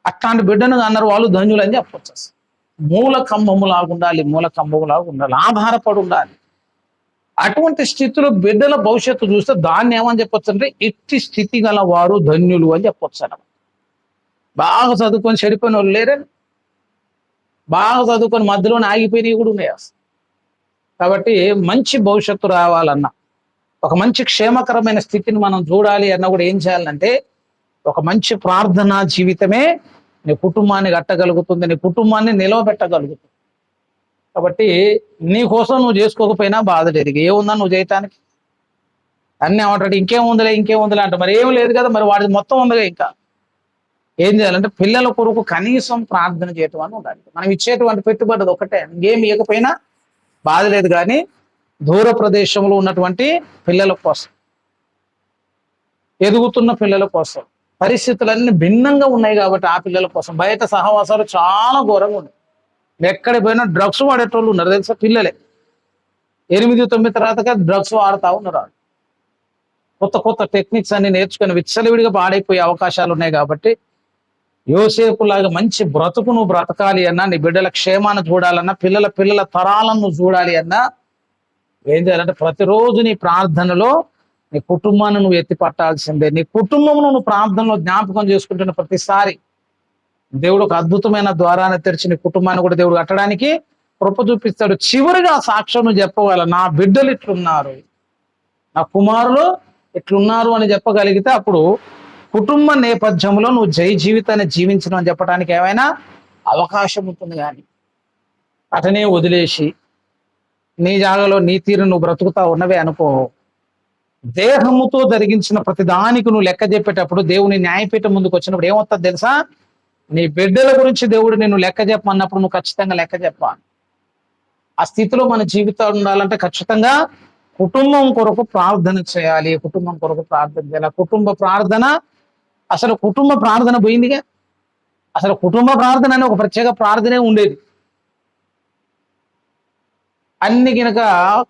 అట్లాంటి బిడ్డను అన్నారు వాళ్ళు ధన్యులు అని చెప్పొచ్చు. అసలు మూల కంబములాగా ఉండాలి, మూల కంబములాగా ఉండాలి, ఆధారపడి ఉండాలి. అటువంటి స్థితిలో బిడ్డల భవిష్యత్తు చూస్తే దాన్ని ఏమని చెప్పొచ్చు అంటే ఇట్టి స్థితి గల వారు ధన్యులు అని చెప్పొచ్చు అన్నమాట. బాగా చదువుకొని చెడిపోయిన వాళ్ళు లేరే, బాగా చదువుకొని మధ్యలోనే ఆగిపోయినవి కూడా ఉన్నాయి అసలు. కాబట్టి మంచి భవిష్యత్తు రావాలన్నా, ఒక మంచి క్షేమకరమైన స్థితిని మనం చూడాలి అన్న కూడా ఏం చేయాలంటే ఒక మంచి ప్రార్థనా జీవితమే నీ కుటుంబాన్ని కట్టగలుగుతుంది, నీ కుటుంబాన్ని నిలవబెట్టగలుగుతుంది. కాబట్టి నీ కోసం నువ్వు చేసుకోకపోయినా బాధ లేదు, ఏముందా నువ్వు చేయటానికి. అన్నీ ఏమంటాడు ఇంకేముందిలే అంట. మరి ఏం లేదు కదా, మరి వాడిది మొత్తం ఉందిగా. ఇంకా ఏం చేయాలంటే పిల్లల కొరకు కనీసం ప్రార్థన చేయటం అని ఉండాలి. మనం ఇచ్చేటువంటి పెట్టుబడి ఒకటే, ఇంకేం ఇవ్వకపోయినా బాధ లేదు, కానీ దూర ప్రదేశంలో ఉన్నటువంటి పిల్లల కోసం, ఎదుగుతున్న పిల్లల కోసం, పరిస్థితులన్నీ భిన్నంగా ఉన్నాయి కాబట్టి ఆ పిల్లల కోసం. బయట సహవాసాలు చాలా ఘోరంగా ఉన్నాయి. ఎక్కడ పోయినా డ్రగ్స్ వాడేటోళ్ళు ఉన్నారు తెలుసా, పిల్లలే 8-9 తర్వాతగా డ్రగ్స్ వాడుతూ ఉన్నారు. కొత్త కొత్త టెక్నిక్స్ అన్ని నేర్చుకుని విచ్చలవిడిగా పాడైపోయే అవకాశాలు ఉన్నాయి. కాబట్టి యోసేపులాగా మంచి బ్రతుకు నువ్వు బ్రతకాలి అన్నా, నీ బిడ్డల క్షేమాన్ని చూడాలన్నా, పిల్లల తరాలను చూడాలి అన్నా ఏం చేయాలంటే ప్రతిరోజు నీ ప్రార్థనలో నీ కుటుంబాన్ని నువ్వు ఎత్తి పట్టాల్సిందే. నీ కుటుంబం నువ్వు ప్రార్థనలో జ్ఞాపకం చేసుకుంటున్న ప్రతిసారి దేవుడు ఒక అద్భుతమైన ద్వారాన్ని తెరిచి నీ కుటుంబాన్ని కూడా దేవుడు కట్టడానికి కృప చూపిస్తాడు. చివరిగా సాక్ష్యం నువ్వు చెప్పగల, నా బిడ్డలు ఇట్లున్నారు, నా కుమారులు ఇట్లున్నారు అని చెప్పగలిగితే అప్పుడు కుటుంబ నేపథ్యంలో నువ్వు జై జీవితాన్ని జీవించడం అని చెప్పడానికి ఏమైనా అవకాశం ఉంటుంది. కానీ అటనే వదిలేసి నీ జాగలో నీ తీరు నువ్వు బ్రతుకుతా ఉన్నవే అనుకో, దేహముతో జరిగించిన ప్రతి దానికి నువ్వు లెక్క చెప్పేటప్పుడు దేవుని న్యాయపీఠం ముందుకు వచ్చినప్పుడు ఏమవుతుంది తెలుసా, నీ బిడ్డల గురించి దేవుడు నిన్ను లెక్క చెప్పమన్నప్పుడు నువ్వు ఖచ్చితంగా లెక్క చెప్పాలి. ఆ స్థితిలో మన జీవితాలు ఉండాలంటే ఖచ్చితంగా కుటుంబం కొరకు ప్రార్థన చేయాలి, కుటుంబం కొరకు ప్రార్థన చేయాలి. కుటుంబ ప్రార్థన, అసలు కుటుంబ ప్రార్థన పోయిందిగా. అసలు కుటుంబ ప్రార్థన అని ఒక ప్రత్యేక ప్రార్థనే ఉండేది. అన్ని గినక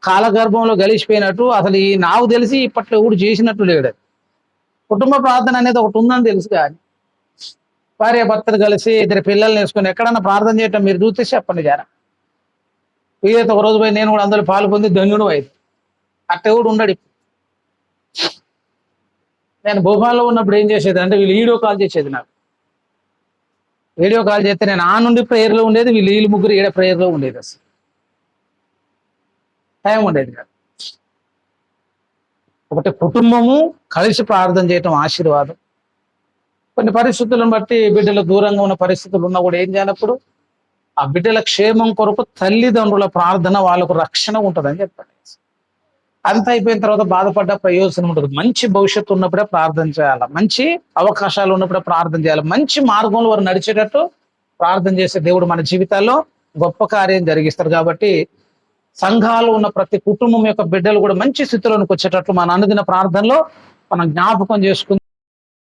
కాలగర్భంలో గలిసిపోయినట్టు అసలు ఈ నాకు తెలిసి ఇప్పట్లో కూడా చేసినట్టు లేడు. కుటుంబ ప్రార్థన అనేది ఒకటి ఉందని తెలుసు, కానీ భార్య భర్తలు కలిసి 2 పిల్లల్ని వేసుకొని ఎక్కడన్నా ప్రార్థన చేయటం మీరు చూస్తే చెప్పండి జారా. వీలైతే ఒక రోజు పోయి నేను కూడా అందరూ పాలు పొంది ధన్యుడు అయితే అట్ట కూడా ఉండడు. నేను భోపాల్లో ఉన్నప్పుడు ఏం చేసేది అంటే వీళ్ళు వీడియో కాల్ చేసేది. నాకు వీడియో కాల్ చేస్తే నేను ఆ నుండి ప్రేయర్లో ఉండేది, వీళ్ళు ముగ్గురు ఈడ ప్రేయర్లో ఉండేది. అసలు టైం ఉండేది కాదు. ఒకటి కుటుంబము కలిసి ప్రార్థన చేయటం ఆశీర్వాదం. కొన్ని పరిస్థితులను బట్టి బిడ్డలు దూరంగా ఉన్న పరిస్థితులు ఉన్నా కూడా ఏం చేయాలప్పుడు ఆ బిడ్డల క్షేమం కొరకు తల్లిదండ్రుల ప్రార్థన వాళ్ళకు రక్షణ ఉంటుందని చెప్పండి. అంత అయిపోయిన తర్వాత బాధపడ్డ ప్రయోజనం ఉంటుంది. మంచి భవిష్యత్తు ఉన్నప్పుడే ప్రార్థన చేయాలి, మంచి అవకాశాలు ఉన్నప్పుడే ప్రార్థన చేయాలి, మంచి మార్గంలో వారు నడిచేటట్టు ప్రార్థన చేసే దేవుడు మన జీవితాల్లో గొప్ప కార్యం జరిగిస్తారు. కాబట్టి సంఘాలు ఉన్న ప్రతి కుటుంబం యొక్క బిడ్డలు కూడా మంచి స్థితిలోనికి వచ్చేటట్లు మన అనుదిన ప్రార్థనలో మనం జ్ఞాపకం చేసుకుందాం.